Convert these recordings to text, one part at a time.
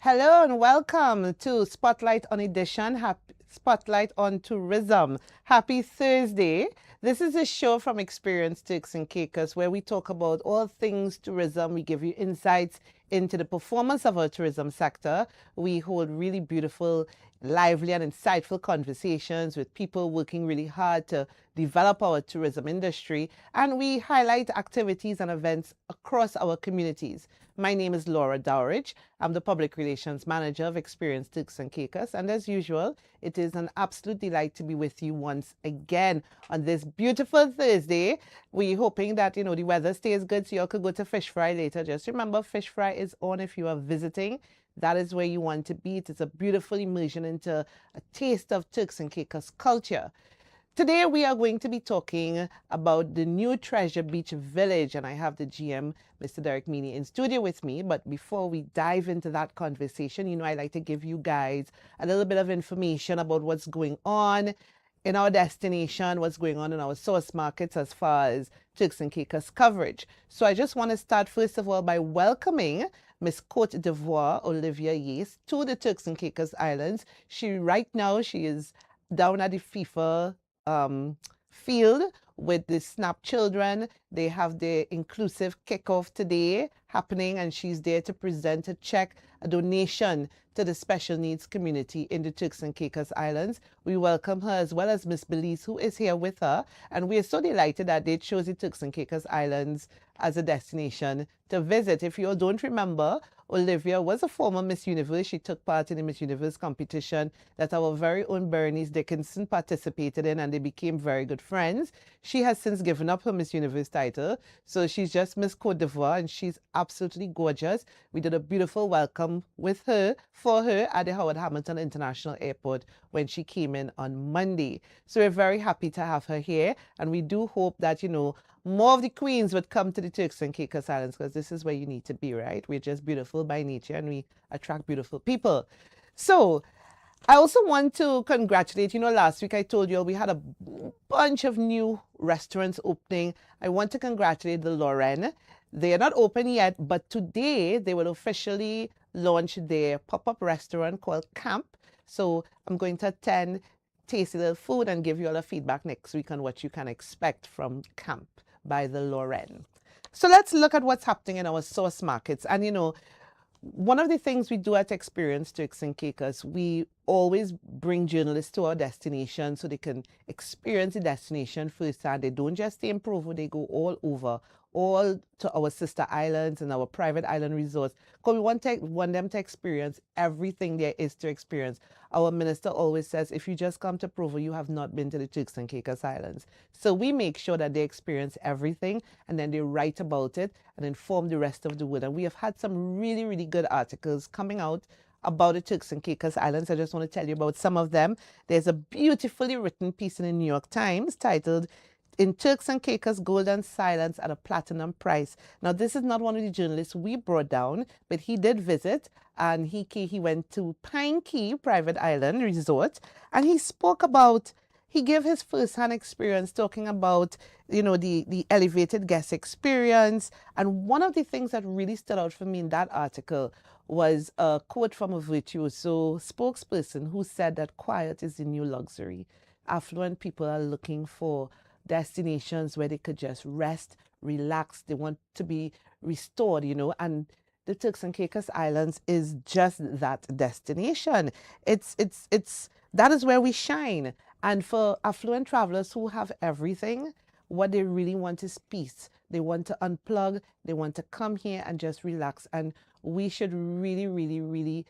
Hello and welcome to Spotlight on Edition, Spotlight on Tourism. Happy Thursday. This is a show from Experience Turks and Caicos where we talk about all things tourism. We give you insights into the performance of our tourism sector. We hold really beautiful, lively and insightful conversations with people working really hard to develop our tourism industry, and we highlight activities and events across our communities. My name is Laura Derek. I'm the Public Relations Manager of Experience Turks and Caicos, and as usual, it is an absolute delight to be with you once again on this beautiful Thursday. We're hoping that, the weather stays good so you all could go to Fish Fry later. Just remember, Fish Fry is on if you are visiting. That is where you want to be. It is a beautiful immersion into a taste of Turks and Caicos culture. Today we are going to be talking about the new Treasure Beach Village, and I have the GM, Mr. Derek Meany, in studio with me. But before we dive into that conversation, I like to give you guys a little bit of information about what's going on in our destination, what's going on in our source markets as far as Turks and Caicos coverage. So I just want to start first of all by welcoming Miss Côte d'Ivoire Olivia Yates to the Turks and Caicos Islands. Right now she is down at the FIFA field with the SNAP children. They have their inclusive kickoff today happening, and she's there to present a check, a donation to the special needs community in the Turks and Caicos Islands. We welcome her as well as Miss Belize, who is here with her, and we are so delighted that they chose the Turks and Caicos Islands as a destination to visit. If you all don't remember, Olivia was a former Miss Universe. She took part in the Miss Universe competition that our very own Bernice Dickinson participated in, and they became very good friends. She has since given up her Miss Universe title, so she's just Miss Côte d'Ivoire, and she's absolutely gorgeous. We did a beautiful welcome for her at the Howard Hamilton International Airport when she came in on Monday. So we're very happy to have her here, and we do hope that, more of the queens would come to the Turks and Caicos Islands, because this is where you need to be, right? We're just beautiful by nature and we attract beautiful people. So I also want to congratulate, last week I told you we had a bunch of new restaurants opening. I want to congratulate the Lorraine. They are not open yet, but today they will officially launch their pop-up restaurant called Camp. So I'm going to attend, taste a little food, and give you all a feedback next week on what you can expect from Camp by the Lorraine. So let's look at what's happening in our source markets. And one of the things we do at Experience Turks and Caicos, we always bring journalists to our destination so they can experience the destination firsthand. They don't just stay in Provo, they go all over, all to our sister islands and our private island resorts, because we want them to experience everything there is to experience. Our minister always says, if you just come to Provo, you have not been to the Turks and Caicos Islands. So we make sure that they experience everything, and then they write about it and inform the rest of the world. And we have had some really, really good articles coming out about the Turks and Caicos Islands. I just want to tell you about some of them. There's a beautifully written piece in the New York Times titled, "In Turks and Caicos, Gold and Silence at a Platinum Price." Now, this is not one of the journalists we brought down, but he did visit, and he went to Pine Key Private Island Resort, and he gave his first-hand experience talking about, the elevated guest experience. And one of the things that really stood out for me in that article was a quote from a virtuoso spokesperson who said that quiet is the new luxury. Affluent people are looking for destinations where they could just rest, relax. They want to be restored, and the Turks and Caicos Islands is just that destination. That is where we shine. And for affluent travelers who have everything, what they really want is peace. They want to unplug. They want to come here and just relax. And we should really, really, really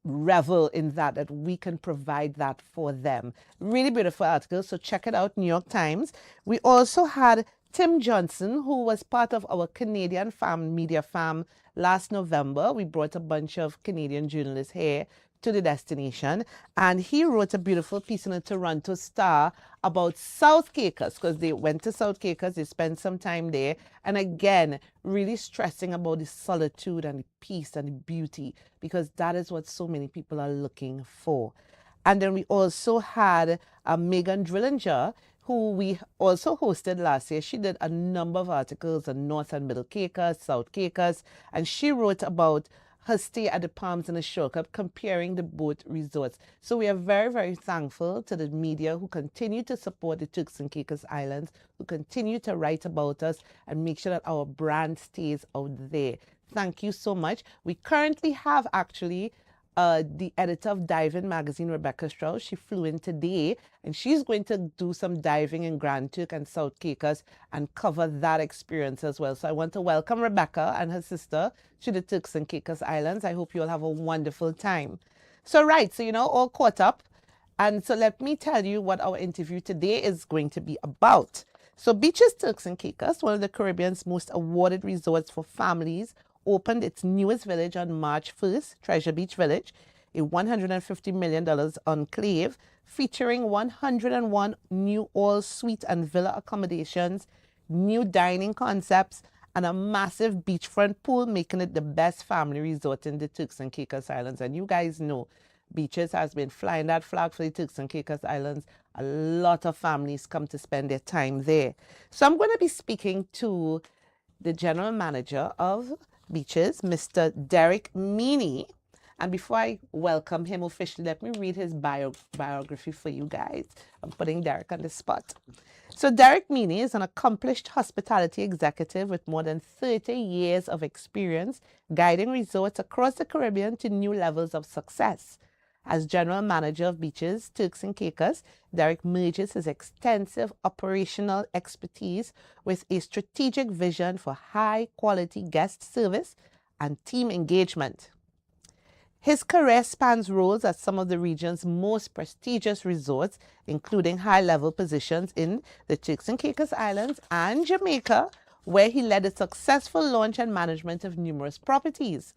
revel in that we can provide that for them. Really beautiful article, so check it out, New York Times. We also had Tim Johnson, who was part of our Canadian media farm last November. We brought a bunch of Canadian journalists here to the destination, and he wrote a beautiful piece in a Toronto Star about South Caicos, because they went to South Caicos, they spent some time there, and again, really stressing about the solitude and the peace and the beauty, because that is what so many people are looking for. And then we also had Megan Drillinger, who we also hosted last year. She did a number of articles on North and Middle Caicos, South Caicos, and she wrote about her stay at the Palms and the Shore Cup, comparing the both resorts. So we are very, very thankful to the media who continue to support the Turks and Caicos Islands, who continue to write about us and make sure that our brand stays out there. Thank you so much. We currently have actually the editor of Diving Magazine, Rebecca Strauss. She flew in today, and she's going to do some diving in Grand Turk and South Caicos and cover that experience as well. So I want to welcome Rebecca and her sister to the Turks and Caicos Islands. I hope you all have a wonderful time. So all caught up. And so let me tell you what our interview today is going to be about. So Beaches Turks and Caicos, one of the Caribbean's most awarded resorts for families, opened its newest village on March 1st, Treasure Beach Village, a $150 million enclave featuring 101 new all-suite and villa accommodations, new dining concepts, and a massive beachfront pool, making it the best family resort in the Turks and Caicos Islands. And you guys know, Beaches has been flying that flag for the Turks and Caicos Islands. A lot of families come to spend their time there. So I'm going to be speaking to the general manager of Beaches, Mr. Derek Meany. And before I welcome him officially, let me read his biography for you guys. I'm putting Derek on the spot. So Derek Meany is an accomplished hospitality executive with more than 30 years of experience guiding resorts across the Caribbean to new levels of success. As general manager of Beaches Turks and Caicos, Derek merges his extensive operational expertise with a strategic vision for high-quality guest service and team engagement. His career spans roles at some of the region's most prestigious resorts, including high-level positions in the Turks and Caicos Islands and Jamaica, where he led a successful launch and management of numerous properties.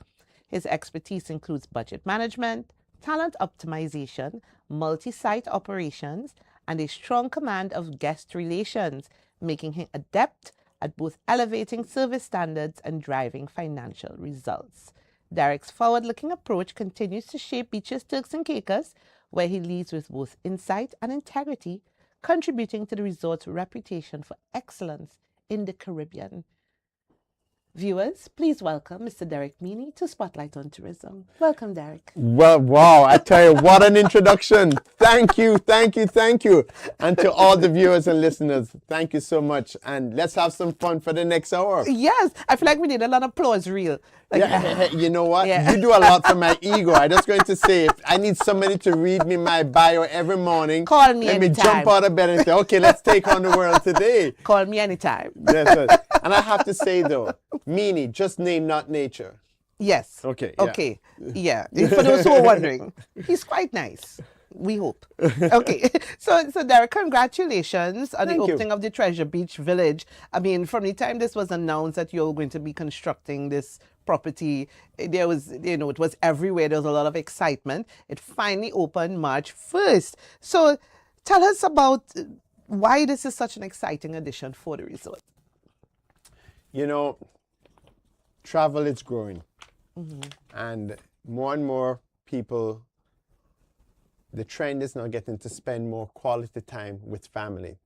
His expertise includes budget management, talent optimization, multi-site operations, and a strong command of guest relations, making him adept at both elevating service standards and driving financial results. Derek's forward-looking approach continues to shape Beaches Turks and Caicos, where he leads with both insight and integrity, contributing to the resort's reputation for excellence in the Caribbean. Viewers, please welcome Mr. Derek Meany to Spotlight on Tourism. Welcome, Derek. Well, wow, I tell you, what an introduction. Thank you, thank you, thank you. And to all the viewers and listeners, thank you so much. And let's have some fun for the next hour. Yes, I feel like we need a lot of applause reel. You know what? Yeah. You do a lot for my ego. I'm just going to say, if I need somebody to read me my bio every morning. Call me anytime. Let me jump out of bed and say, okay, let's take on the world today. Call me anytime. Yes, and I have to say, though, Meany, just name, not nature. Yes. Okay. Yeah. Okay. Yeah. For those who are wondering, he's quite nice. We hope. Okay. So Derek, congratulations on the opening of the Treasure Beach Village. I mean, from the time this was announced that you're going to be constructing this property, there was, it was everywhere. There was a lot of excitement. It finally opened March 1st. So tell us about why this is such an exciting addition for the resort. Travel is growing. And more people, the trend is now getting to spend more quality time with family.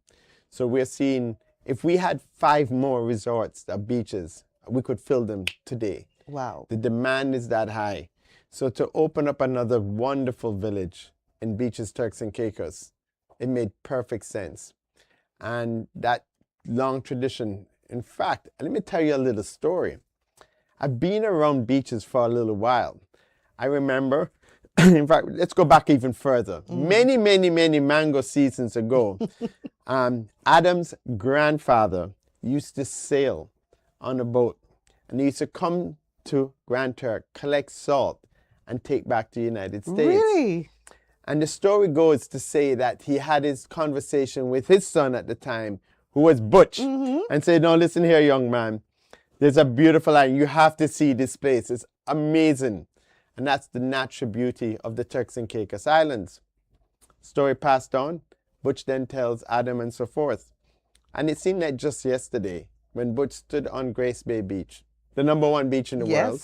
So we're seeing, if we had 5 more resorts at beaches, we could fill them today. Wow. The demand is that high. So to open up another wonderful village in Beaches Turks and Caicos, it made perfect sense. And that long tradition, in fact, let me tell you a little story. I've been around beaches for a little while. I remember, in fact, let's go back even further. Many mango seasons ago, Adam's grandfather used to sail on a boat, and he used to come to Grand Turk, collect salt, and take back to the United States. Really? And the story goes to say that he had his conversation with his son at the time, who was Butch, and said, no, listen here, young man. There's a beautiful island. You have to see this place. It's amazing. And that's the natural beauty of the Turks and Caicos Islands. Story passed on. Butch then tells Adam and so forth. And it seemed like just yesterday when Butch stood on Grace Bay Beach, the #1 beach in the world,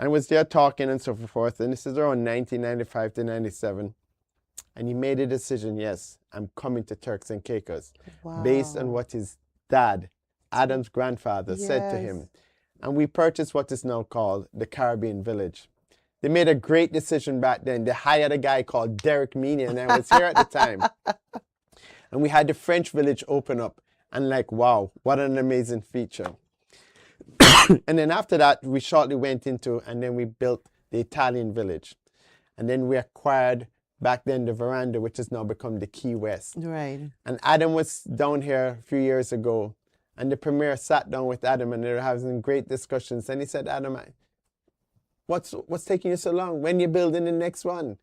and was there talking and so forth. And this is around 1995 to 97. And he made a decision, yes, I'm coming to Turks and Caicos, based on what his dad, Adam's grandfather, said to him. And we purchased what is now called the Caribbean Village. They made a great decision back then. They hired a guy called Derek Meany, and I was here at the time. And we had the French Village open up. And like, wow, what an amazing feature. And then after that, we shortly went into, and then we built the Italian Village. And then we acquired back then the Veranda, which has now become the Key West. Right. And Adam was down here a few years ago. And the premier sat down with Adam, and they were having great discussions. And he said, Adam, what's taking you so long? When you're building the next one?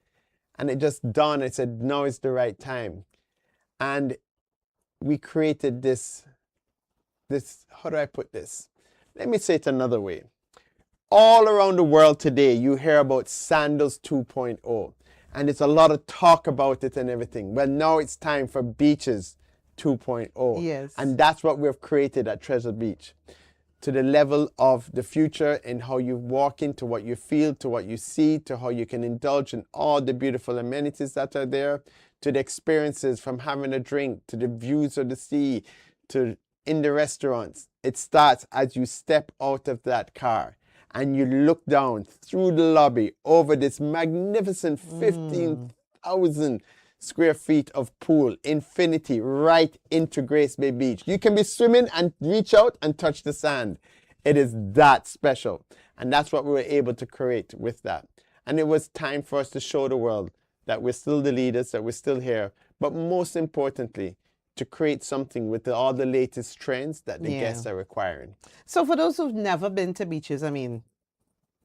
And it just dawned. I said, now is the right time. And we created this, how do I put this? Let me say it another way. All around the world today, you hear about Sandals 2.0. And there's a lot of talk about it and everything. Well, now it's time for Beaches 2.0. Yes. And that's what we've created at Treasure Beach. To the level of the future and how you walk into what you feel, to what you see, to how you can indulge in all the beautiful amenities that are there, to the experiences from having a drink, to the views of the sea, to in the restaurants. It starts as you step out of that car and you look down through the lobby over this magnificent 15,000 square feet of pool, infinity, right into Grace Bay Beach. You can be swimming and reach out and touch the sand. It is that special. And that's what we were able to create with that. And it was time for us to show the world that we're still the leaders, that we're still here. But most importantly, to create something with all the latest trends that the guests are requiring. So for those who've never been to beaches, I mean,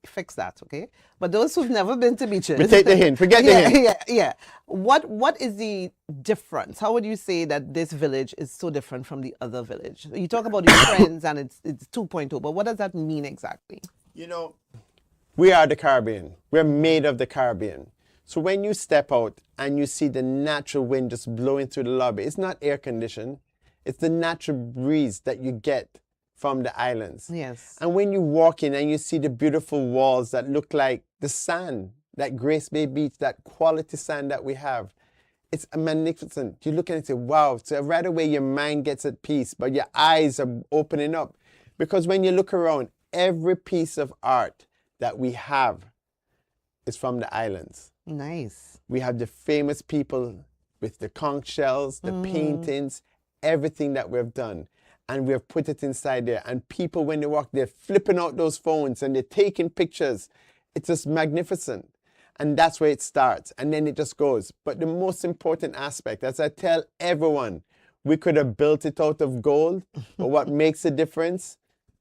fix that, okay? But those who've never been to beaches... We take the hint. Forget the hint. Yeah. What is the difference? How would you say that this village is so different from the other village? You talk about your trends and it's 2.0, but what does that mean exactly? You know, we are the Caribbean. We're made of the Caribbean. So when you step out and you see the natural wind just blowing through the lobby, it's not air conditioned. It's the natural breeze that you get from the islands. Yes. And when you walk in and you see the beautiful walls that look like the sand, that Grace Bay Beach, that quality sand that we have, it's magnificent. You look at it and say, wow. So right away your mind gets at peace, but your eyes are opening up. Because when you look around, every piece of art that we have is from the islands. Nice. We have the famous people with the conch shells, the paintings, everything that we've done. And we have put it inside there. And people, when they walk, they're flipping out those phones and they're taking pictures. It's just magnificent. And that's where it starts. And then it just goes. But the most important aspect, as I tell everyone, we could have built it out of gold, but what makes a difference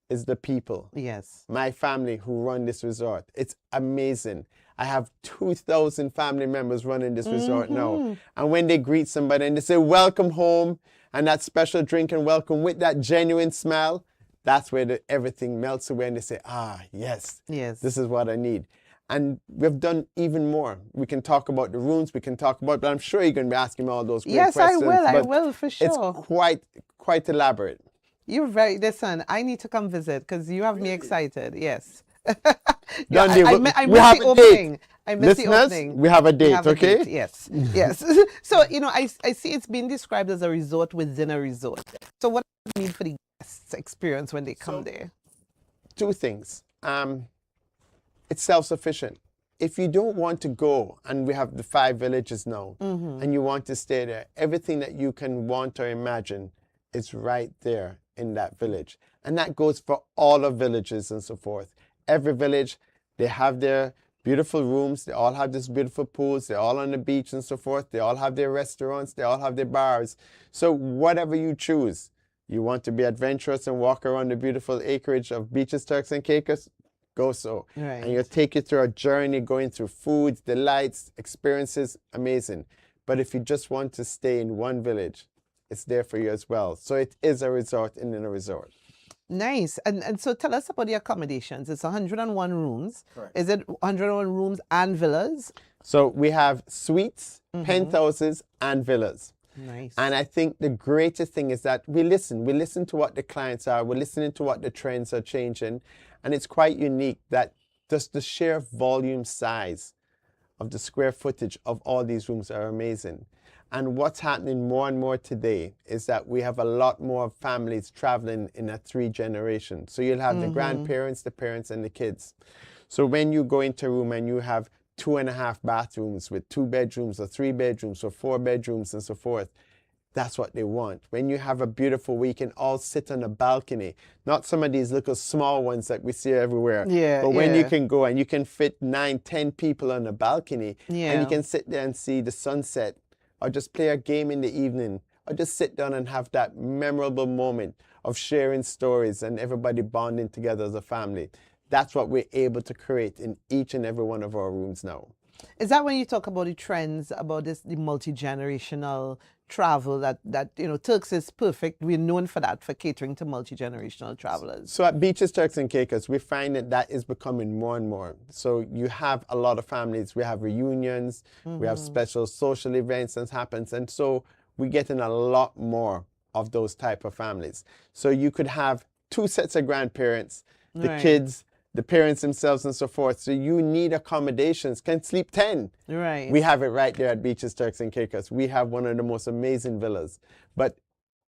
is the people. Yes. My family who run this resort. It's amazing. I have 2,000 family members running this resort now. And when they greet somebody and they say, welcome home, and that special drink and welcome with that genuine smile, that's where everything melts away and they say, yes, this is what I need. And we've done even more. We can talk about the rooms, we can talk about, but I'm sure you're going to be asking me all those great questions. Yes, I will, for sure. It's quite elaborate. You're very, listen, I need to come visit because you have me excited, yes. I miss the opening. I miss the Listeners, opening. we have a date, okay? Yes, yes. So, you know, I see it's been described as a resort within a resort. So what does it mean for the guests' experience when they come there? Two things. It's self-sufficient. If you don't want to go, and we have the 5 villages now, and you want to stay there, everything that you can want or imagine is right there in that village. And that goes for all of villages and so forth. Every village, they have their beautiful rooms. They all have these beautiful pools. They're all on the beach and so forth. They all have their restaurants. They all have their bars. So whatever you choose, you want to be adventurous and walk around the beautiful acreage of Beaches Turks and Caicos, go so. Right. And you'll take you through a journey going through foods, delights, experiences, amazing. But if you just want to stay in one village, it's there for you as well. So it is a resort in a resort. Nice. And so tell us about the accommodations. It's 101 rooms. Correct. Is it 101 rooms and villas? So we have suites, penthouses, and villas. Nice. And I think the greatest thing is that we listen to what the clients are, we're listening to what the trends are changing. And it's quite unique that just the sheer volume size of the square footage of all these rooms are amazing. And what's happening more and more today is that we have a lot more families traveling in a 3 generation. So you'll have the grandparents, the parents, and the kids. So when you go into a room and you have 2.5 bathrooms with 2 bedrooms or 3 bedrooms or 4 bedrooms and so forth, that's what they want. When you have a beautiful week and all sit on a balcony, not some of these little small ones that we see everywhere, but when you can go and you can fit 9, 10 people on a balcony and you can sit there and see the sunset or just play a game in the evening or just sit down and have that memorable moment of sharing stories and everybody bonding together as a family. That's what we're able to create in each and every one of our rooms now. Is that when you talk about the trends, about this, the multi-generational travel that Turks is perfect? We're known for that, for catering to multi-generational travelers. So at Beaches Turks and Caicos, we find that is becoming more and more. So you have a lot of families. We have reunions, we have special social events that happens, and so we're getting a lot more of those type of families. So you could have 2 sets of grandparents, the kids, the parents themselves and so forth. So you need accommodations, can sleep 10. Right. We have it right there at Beaches Turks and Caicos. We have one of the most amazing villas. But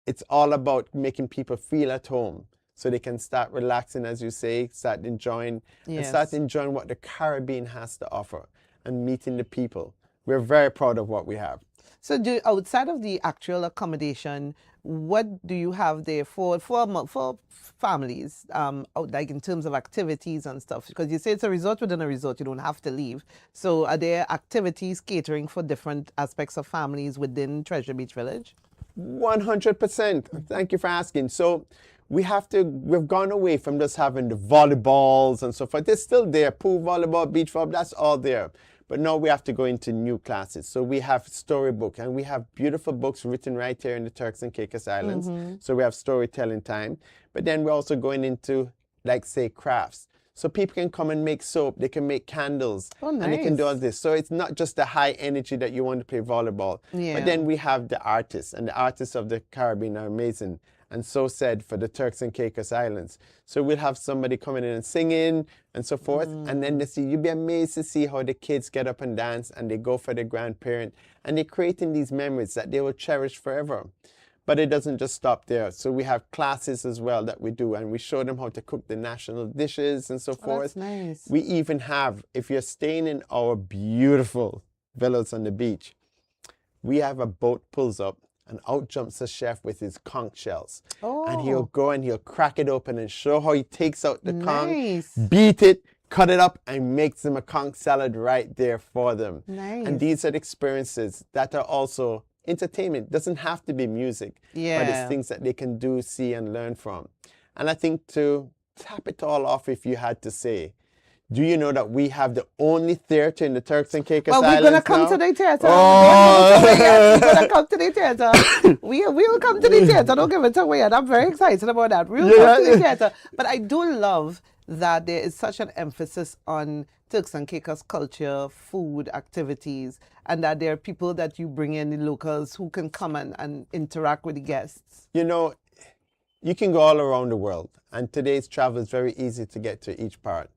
it's all about making people feel at home so they can start relaxing, as you say, start enjoying, and start enjoying what the Caribbean has to offer and meeting the people. We're very proud of what we have. So outside of the actual accommodation, what do you have there for families, like in terms of activities and stuff? Because you say it's a resort within a resort, you don't have to leave. So are there activities catering for different aspects of families within Treasure Beach Village? 100%. Thank you for asking. So we've gone away from just having the volleyballs and so forth. They're still there, pool volleyball, beach volleyball, that's all there. But now we have to go into new classes. So we have storybook, and we have beautiful books written right here in the Turks and Caicos Islands. So we have storytelling time. But then we're also going into, like, say, crafts. So people can come and make soap, they can make candles, and they can do all this. So it's not just the high energy that you want to play volleyball. But then we have the artists, and the artists of the Caribbean are amazing. And so said for the Turks and Caicos Islands. So we'll have somebody coming in and singing and so forth. And then you'll be amazed to see how the kids get up and dance and they go for their grandparent. And they're creating these memories that they will cherish forever. But it doesn't just stop there. So we have classes as well that we do. And we show them how to cook the national dishes and so forth. That's nice. We even have, if you're staying in our beautiful villas on the beach, we have a boat pulls up. And out jumps the chef with his conch shells. And he'll go and he'll crack it open and show how he takes out the conch, beat it, cut it up, and makes them a conch salad right there for them. And these are the experiences that are also entertainment. It doesn't have to be music, but it's things that they can do, see, and learn from. And I think to tap it all off, if you had to say, do you know that we have the only theater in the Turks and Caicos Islands? Well, we're going to come to the theater. We're going to come to the theater. We will come to the theater. Don't give it away. And I'm very excited about that. We'll come to the theater. But I do love that there is such an emphasis on Turks and Caicos culture, food, activities, and that there are people that you bring in, the locals, who can come and interact with the guests. You know, you can go all around the world. And today's travel is very easy to get to each part.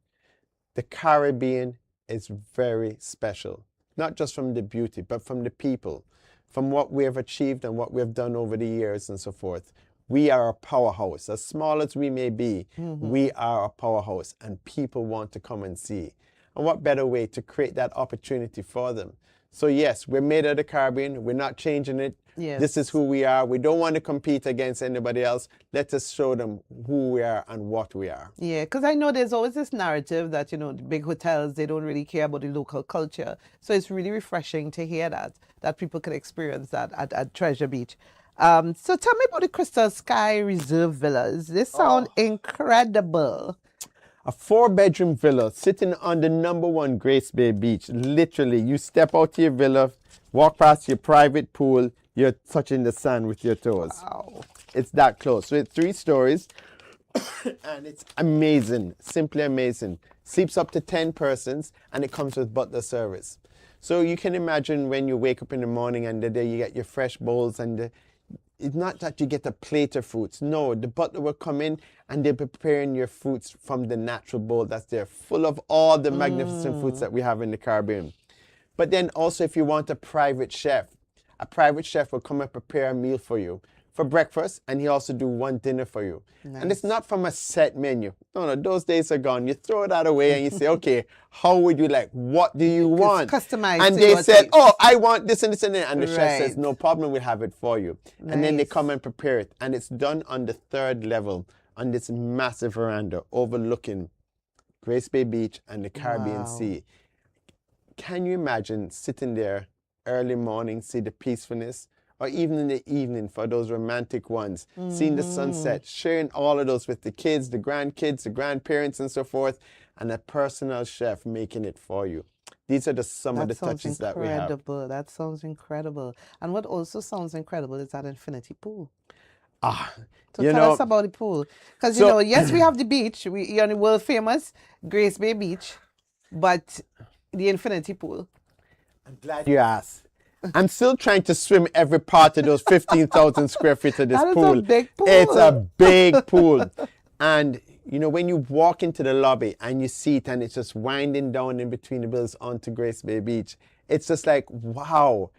The Caribbean is very special, not just from the beauty, but from the people, from what we have achieved and what we have done over the years and so forth. We are a powerhouse. As small as we may be, we are a powerhouse, and people want to come and see. And what better way to create that opportunity for them? So yes, we're made of the Caribbean. We're not changing it. This is who we are. We don't want to compete against anybody else. Let us show them who we are and what we are. Yeah, because I know there's always this narrative that, the big hotels, they don't really care about the local culture. So it's really refreshing to hear that people can experience that at Treasure Beach. So tell me about the Crystal Sky Reserve Villas. This sound incredible. A 4-bedroom villa sitting on the #1 Grace Bay Beach. Literally, you step out to your villa, walk past your private pool, you're touching the sand with your toes. Wow. It's that close. So it's 3 stories, and it's amazing, simply amazing. Sleeps up to 10 persons, and it comes with butler service. So you can imagine when you wake up in the morning and the day you get your fresh bowls, and it's not that you get a plate of fruits. No, the butler will come in and they're preparing your fruits from the natural bowl that's there, full of all the magnificent fruits that we have in the Caribbean. But then also, if you want a private chef will come and prepare a meal for you for breakfast, and he also do one dinner for you. And it's Nice. not from a set menu. No, those days are gone. You throw that away and you say, okay, how would you like? What do you want? customized And to they your said, taste. oh, I want this and this and that. And the chef says, Right. no problem, we'll have it for you. And then they Nice. come and prepare it. And it's done on the 3rd level on this massive veranda overlooking Grace Bay Beach and the Caribbean Wow. Sea. Can you imagine sitting there early morning, see the peacefulness, or even in the evening for those romantic ones, seeing the sunset, sharing all of those with the kids, the grandkids, the grandparents, and so forth, and a personal chef making it for you. These are some of the touches that we have. incredible. That sounds incredible. And what also sounds incredible is that infinity pool. Ah, So you tell know, us about the pool. Because, so- yes, we have the beach. You're on the world famous Grace Bay Beach, but the infinity pool. I'm glad you asked. I'm still trying to swim every part of those 15,000 square feet of this That is a pool. big pool. It's a big pool. And, when you walk into the lobby and you see it and it's just winding down in between the buildings onto Grace Bay Beach, it's just like, wow.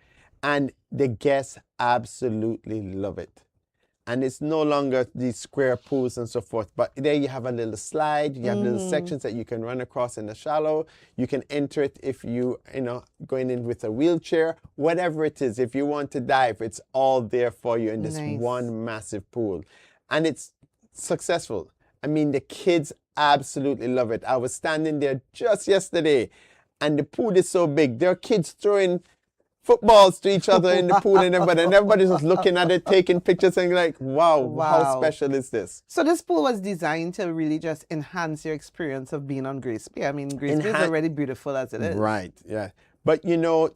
And the guests absolutely love it. And it's no longer these square pools and so forth, but there you have a little slide, you have little sections that you can run across in the shallow. You can enter it if going in with a wheelchair, whatever it is. If you want to dive, it's all there for you in this Nice. one massive pool. And it's successful. I mean, the kids absolutely love it. I was standing there just yesterday, and the pool is so big. There are kids throwing footballs to each other in the pool and everybody's just looking at it, taking pictures and like, wow, how Wow. special is this? So this pool was designed to really just enhance your experience of being on Grace Bay. I mean, Grace Bay is Enhan- already beautiful as it is. Right, yeah. But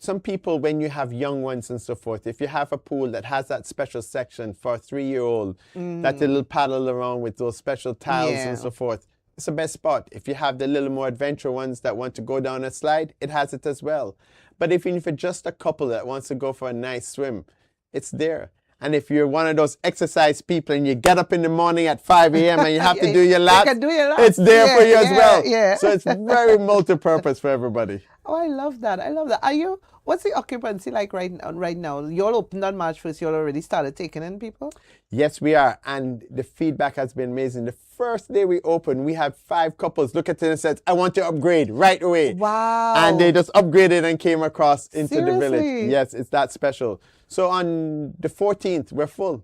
some people, when you have young ones and so forth, if you have a pool that has that special section for a 3-year-old, that little paddle around with those special tiles Yeah. and so forth, it's the best spot. If you have the little more adventure ones that want to go down a slide, it has it as well. But if you're just a couple that wants to go for a nice swim, it's there. And if you're one of those exercise people and you get up in the morning at 5 a.m. and you have to do your You laps, can do your laps. it's there for you as Yeah, well. yeah. So it's very multi-purpose for everybody. Oh, I love that. I love that. What's the occupancy like right now? You all opened on March 1st. You all already started taking in people? Yes, we are. And the feedback has been amazing. The first day we opened, we had 5 couples look at it and said, I want to upgrade right away. Wow. And they just upgraded and came across into the village. Seriously? Yes, it's that special. So on the 14th, we're full.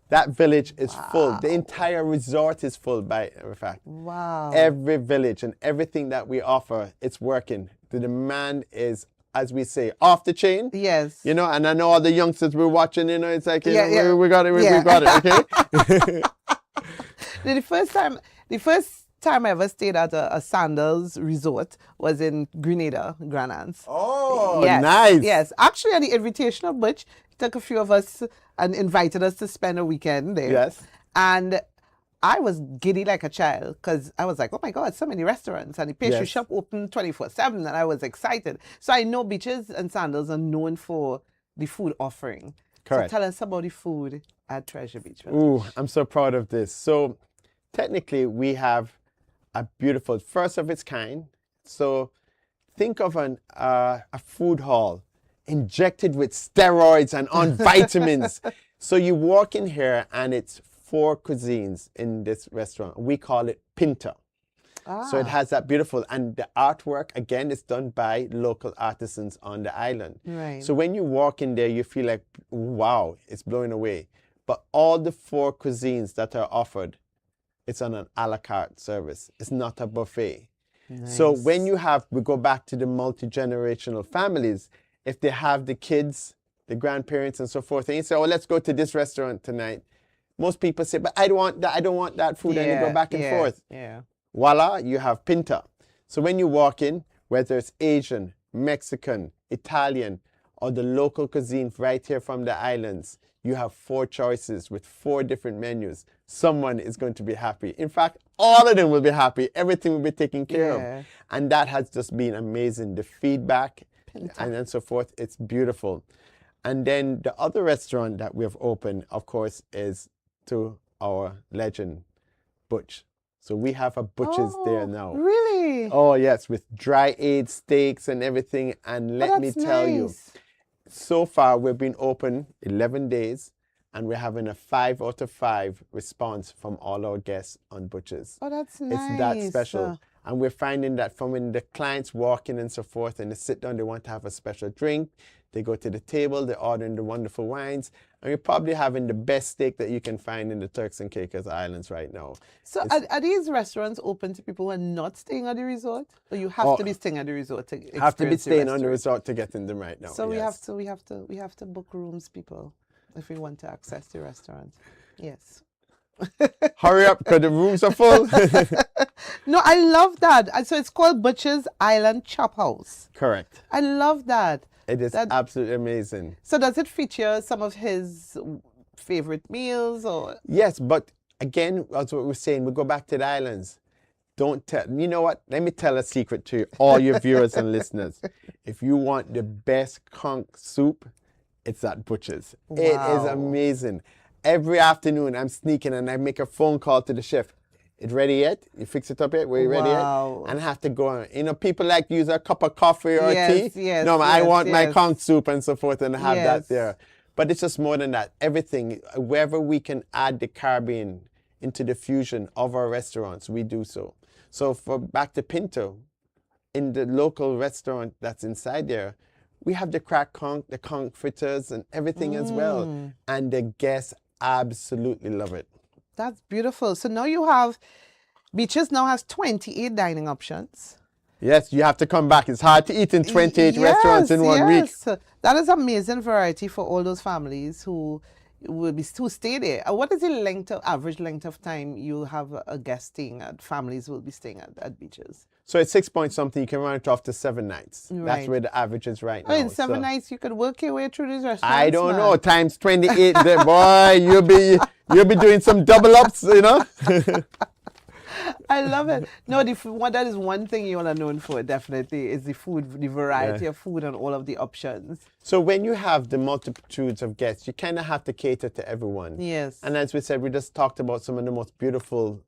That village is full. The entire resort is full, by fact. Wow. Every village and everything that we offer, it's working. The demand is, as we say, off the chain. Yes. And I know all the youngsters we're watching, it's like, Yeah. we got it, we Yeah. got it, okay? The first time I ever stayed at a sandals resort was in Grenada, Granans. Oh, Yes, nice. Yes. Actually, at the invitational butch, took a few of us and invited us to spend a weekend there. Yes. And I was giddy like a child because I was like, oh my God, so many restaurants and the pastry Yes. shop open 24/7, and I was excited. So I know Beaches and Sandals are known for the food offering. Correct. So tell us about the food at Treasure Beach. Ooh, I'm so proud of this. So technically we have a beautiful, first of its kind. So think of a food hall injected with steroids and on vitamins. So you walk in here and it's 4 cuisines in this restaurant. We call it Pinta. So it has that beautiful, and the artwork, again, is done by local artisans on the island. Right. So when you walk in there, you feel like, wow, it's blowing away. But all the 4 cuisines that are offered, it's on an a la carte service. It's not a buffet. So when we go back to the multi-generational families, if they have the kids, the grandparents and so forth, and you say, oh, let's go to this restaurant tonight. Most people say, but I don't want that food, and they go back and forth. Yeah. Voila, you have Pinta. So when you walk in, whether it's Asian, Mexican, Italian, or the local cuisine right here from the islands, you have 4 choices with 4 different menus. Someone is going to be happy. In fact, all of them will be happy. Everything will be taken care Yeah. of. And that has just been amazing. The feedback and so forth, it's beautiful. And then the other restaurant that we have opened, of course, is to our legend, Butch. So we have a Butch's there now. Really? Oh, yes, with dry-aged steaks and everything. And let me that's tell you, nice. so far we've been open 11 days, and we're having a 5 out of 5 response from all our guests on Butchers. Oh, that's nice. It's that special. And we're finding that from when the clients walk in and so forth and they sit down, they want to have a special drink. They go to the table, they're ordering the wonderful wines, and you're probably having the best steak that you can find in the Turks and Caicos Islands right now. So are these restaurants open to people who are not staying at the resort? Or you have to be staying at the resort to experience have to be staying the on the resort to get in them right now. So yes. we have to book rooms, people, if we want to access the restaurant. Yes. Hurry up, because the rooms are full. No, I love that. And so it's called Butchers Island Chop House. Correct. I love that. It is absolutely amazing. So does it feature some of his favorite meals or? Yes, but again, that's what we're saying. We go back to the islands. Don't tell. You know what? Let me tell a secret to all your viewers and listeners. If you want the best conch soup, it's at Butchers. Wow. It is amazing. Every afternoon, I'm sneaking and I make a phone call to the chef. It ready yet? You fix it up yet? Were you ready yet? And I have to go on. You know, people like to use a cup of coffee or tea. Yes, no, I want my yes. conch soup and so forth and have that there. But it's just more than that. Everything, wherever we can add the Caribbean into the fusion of our restaurants, we do so. So for back to Pinto, in the local restaurant that's inside there, we have the cracked conch, the conch fritters and everything as well. And the guests absolutely love it. That's beautiful. So now you have, Beaches now has 28 dining options. Yes, you have to come back. It's hard to eat in 28 restaurants in 1 week. That is amazing variety for all those families who stay there. What is the average length of time you have a guest staying at, families will be staying at Beaches? So it's 6 point something, you can run it off to 7 nights. Right. That's where the average is right now. In 7 nights, you could work your way through these restaurants. I don't know, times 28, boy, you'll be doing some double ups, you know. I love it. No, that is one thing you all are known for, definitely, is the food, the variety of food and all of the options. So when you have the multitudes of guests, you kind of have to cater to everyone. Yes. And as we said, we just talked about some of the most beautiful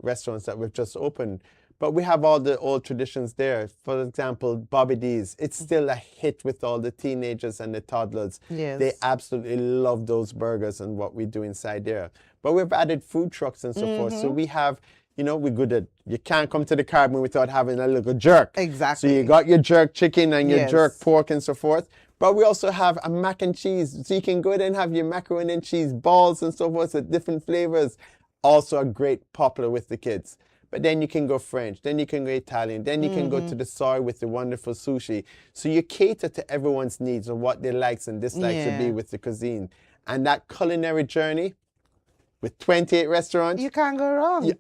restaurants that we've just opened. But we have all the old traditions there. For example, Bobby D's. It's still a hit with all the teenagers and the toddlers. Yes. They absolutely love those burgers and what we do inside there. But we've added food trucks and so forth. So we have, you know, we're good at, you can't come to the Caribbean without having a little jerk. Exactly. So you got your jerk chicken and your jerk pork and so forth. But we also have a mac and cheese. So you can go there and have your macaroni and cheese balls and so forth with different flavors. Also a great popular with the kids. But then you can go French, then you can go Italian, then you can go to the soy with the wonderful sushi. So you cater to everyone's needs and what they likes and dislikes to be with the cuisine. And that culinary journey with 28 restaurants. You can't go wrong.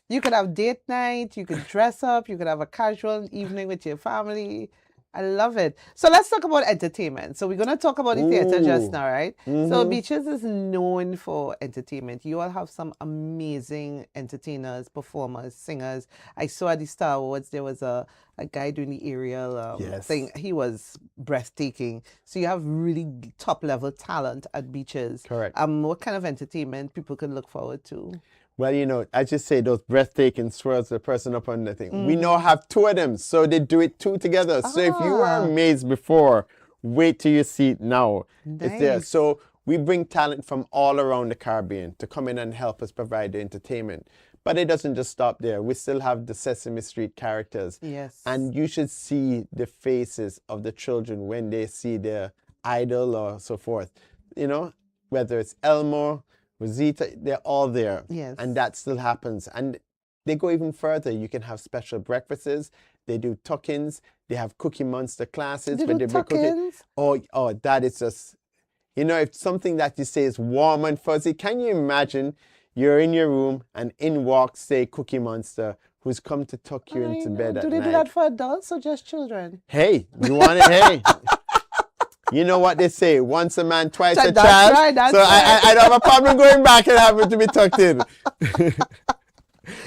You could have date night, you could dress up, you could have a casual evening with your family. I love it. So let's talk about entertainment. So we're going to talk about the theater just now, right? So Beaches is known for entertainment. You all have some amazing entertainers, performers, singers. I saw at the Star Awards, there was a guy doing the aerial thing. He was breathtaking. So you have really top-level talent at Beaches. Correct. What kind of entertainment people can look forward to? Well, you know, I just say those breathtaking swirls the person up on the thing. We now have 2 of them, so they do it 2 together. So if you were amazed before, wait till you see it now. Nice. It's there. So we bring talent from all around the Caribbean to come in and help us provide the entertainment. But it doesn't just stop there. We still have the Sesame Street characters. Yes. And you should see the faces of the children when they see their idol or so forth. You know, whether it's Elmo, Rosita, they're all there. Yes. And that still happens. And they go even further. You can have special breakfasts. They do tuck-ins. They have Cookie Monster classes. They do tuck-ins? Oh, that is just, you know, if something that you say is warm and fuzzy, can you imagine you're in your room and in walks, say, Cookie Monster, who's come to tuck you into bed at night. Do they do that for adults or just children? Hey, you want it? Hey. You know what they say, once a man, twice a child. Right, that's so right. I don't have a problem going back and having to be tucked in.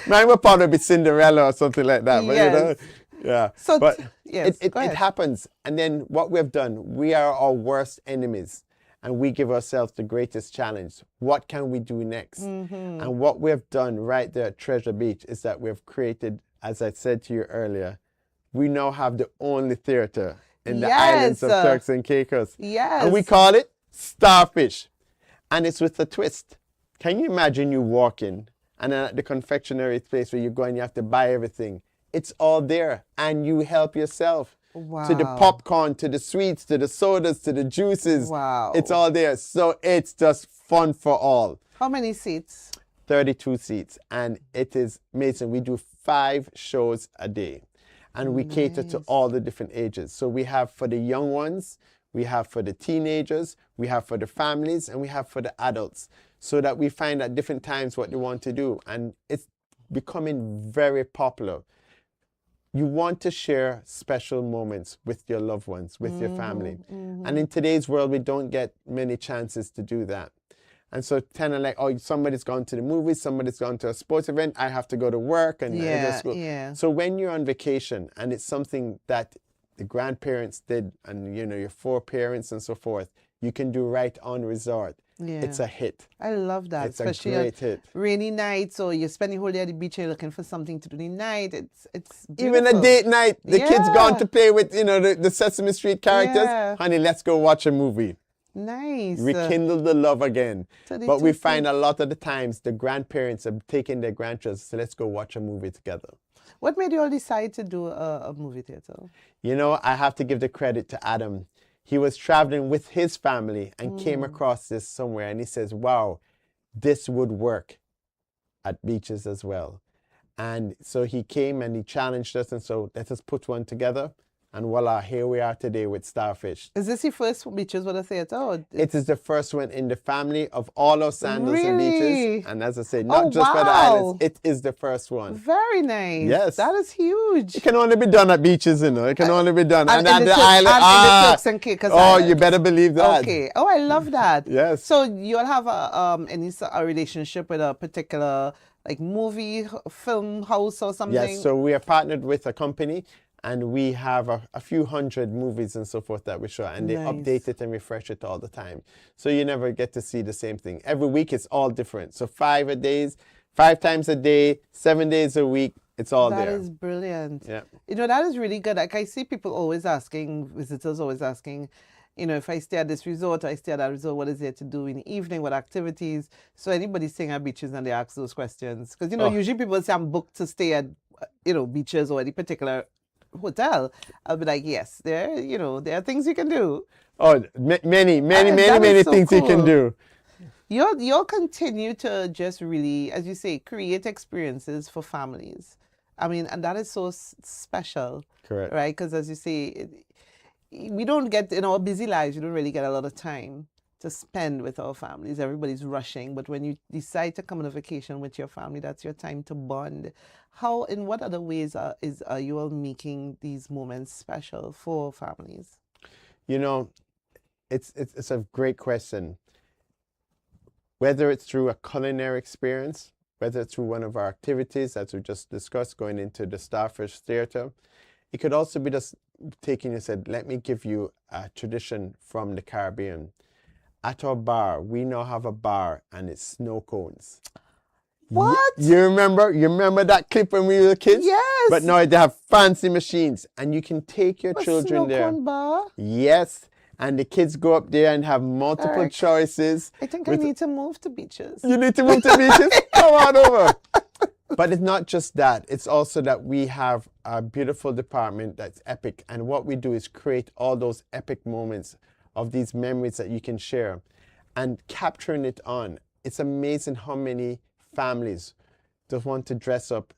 Mine would probably be Cinderella or something like that. But, you know, yeah. So but it happens. And then what we've done, we are our worst enemies. And we give ourselves the greatest challenge. What can we do next? And what we've done right there at Treasure Beach is that we've created, as I said to you earlier, we now have the only theater in the islands of Turks and Caicos. Yes. And we call it Starfish. And it's with a twist. Can you imagine you walking and then at the confectionery place where you go and you have to buy everything? It's all there, and you help yourself. Wow. To the popcorn, to the sweets, to the sodas, to the juices. Wow. It's all there. So it's just fun for all. How many seats? 32 seats. And it is amazing. We do 5 shows a day. And we cater to all the different ages. So we have for the young ones, we have for the teenagers, we have for the families, and we have for the adults. So that we find at different times what they want to do. And it's becoming very popular. You want to share special moments with your loved ones, with your family. And in today's world, we don't get many chances to do that. And so kind of like, oh, somebody's gone to the movies, somebody's gone to a sports event, I have to go to work and I go to school. Yeah. So when you're on vacation and it's something that the grandparents did and, you know, your foreparents and so forth, you can do right on resort. Yeah. It's a hit. I love that. It's especially a great hit. Rainy nights, or you're spending whole day at the beach and you're looking for something to do the night. It's beautiful. Even a date night, the kids gone to play with, you know, the Sesame Street characters. Yeah. Honey, let's go watch a movie. Nice. Rekindle the love again. But we 32 find a lot of the times the grandparents are taking their grandchildren, so let's go watch a movie together. What made you all decide to do a movie theater? You know, I have to give the credit to Adam. He was traveling with his family and came across this somewhere, and he says, wow, this would work at Beaches as well. And so he came and he challenged us, and so let us put one together. And voila, here we are today with Starfish. Is this your first Beaches with a theater? Or It is the first one in the family of all our sandals and Really? beaches. And as I say, not just for the islands, it is the first one. Very nice. Yes. That is huge. It can only be done at beaches, you know. It can only be done. And in at the Turks- island. and in the Turks and Caicos Oh, Islands. you better believe that. Okay. Oh, I love that. Yes. So you all have a relationship with a particular like movie, film house or something? Yes, so we are partnered with a company, and we have a few hundred movies and so forth that we show, and they Nice. update it and refresh it all the time. So you never get to see the same thing. Every week it's all different. So 5 times a day, 7 days a week, it's all That there. is brilliant. Yeah. You know, that is really good. Like I see people always asking, visitors always asking, you know, if I stay at this resort or I stay at that resort, what is there to do in the evening, what activities? So anybody staying at Beaches and they ask those questions. Because, you know, usually people say I'm booked to stay at, you know, Beaches or any particular hotel. I'll be like, yes, there are things you can do. Oh, many that is so things you can cool. do. You'll continue to just really, as you say, create experiences for families. I mean, and that is so special. Correct. Right? Because as you say, we don't get, in our busy lives, you don't really get a lot of time to spend with our families. Everybody's rushing. But when you decide to come on a vacation with your family, that's your time to bond. How, in what other ways are you all making these moments special for families? You know, it's a great question. Whether it's through a culinary experience, whether it's through one of our activities, as we just discussed, going into the Starfish Theater, it could also be just taking and said, let me give you a tradition from the Caribbean. At our bar, we now have a bar and it's snow cones. What? You remember that clip when we were kids? Yes. But now they have fancy machines and you can take your children snow there. cone bar? Yes. And the kids go up there and have multiple Eric, choices. I think I need to move to Beaches. You need to move to Beaches? Come on over. But it's not just that. It's also that we have a beautiful department that's epic. And what we do is create all those epic moments of these memories that you can share and capturing it on. It's amazing how many families just want to dress up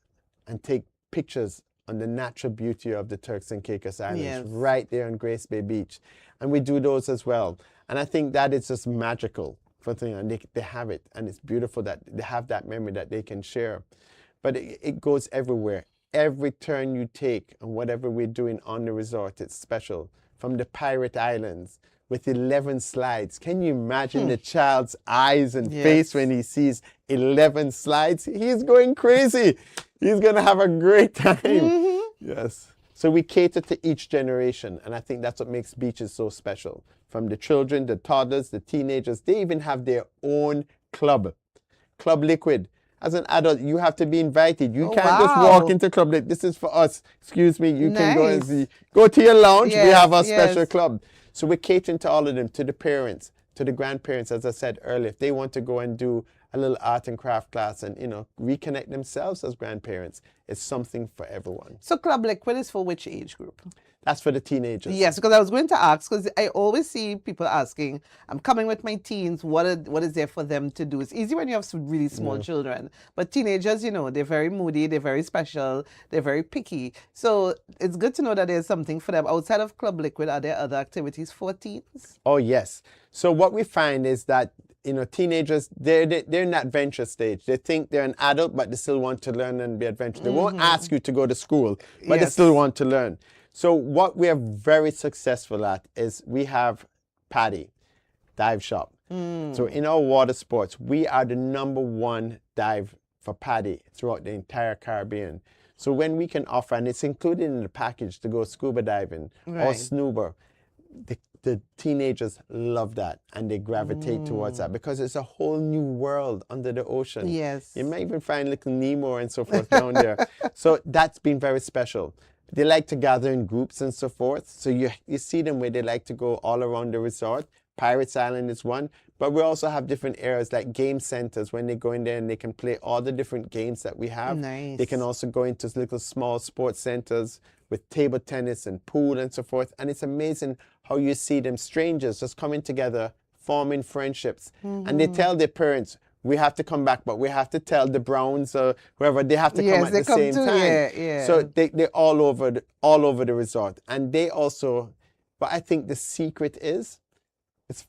and take pictures on the natural beauty of the Turks and Caicos Islands, Yes. right there on Grace Bay Beach. And we do those as well. And I think that is just magical for thing, and they have it. And it's beautiful that they have that memory that they can share. But it goes everywhere. Every turn you take and whatever we're doing on the resort, it's special. From the Pirate Islands with 11 slides. Can you imagine the child's eyes and face when he sees 11 slides? He's going crazy. He's going to have a great time. Yes. So we cater to each generation, and I think that's what makes Beaches so special. From the children, the toddlers, the teenagers, they even have their own club. Club Liquid. As an adult, you have to be invited. You can't just walk into Club Liquid. This is for us. Excuse me. You can go and see. Go to your lounge. We have our special club. So we're catering to all of them, to the parents, to the grandparents, as I said earlier, if they want to go and do a little art and craft class and, reconnect themselves as grandparents, it's something for everyone. So Club Liquid is for which age group? That's for the teenagers. Yes, because I was going to ask, because I always see people asking, I'm coming with my teens, what is there for them to do? It's easy when you have some really small children, but teenagers, they're very moody, they're very special, they're very picky. So it's good to know that there's something for them. Outside of Club Liquid, are there other activities for teens? Oh, yes. So what we find is that, teenagers, they're in that venture stage. They think they're an adult, but they still want to learn and be adventurous. They won't ask you to go to school, but they still want to learn. So what we are very successful at is we have PADI, dive shop. So in our water sports, we are the #1 dive for PADI throughout the entire Caribbean. So when we can offer, and it's included in the package to go scuba diving or snoober, the teenagers love that and they gravitate towards that because it's a whole new world under the ocean. Yes. You might even find little Nemo and so forth down there. So that's been very special. They like to gather in groups and so forth. So you see them where they like to go all around the resort. Pirates Island is one, but we also have different areas like game centers when they go in there and they can play all the different games that we have. Nice. They can also go into little small sports centers with table tennis and pool and so forth. And it's amazing how you see them strangers just coming together, forming friendships. And they tell their parents, we have to come back, but we have to tell the Browns or whoever, they have to come at the same time. So they're all over the resort. And they also, but I think the secret is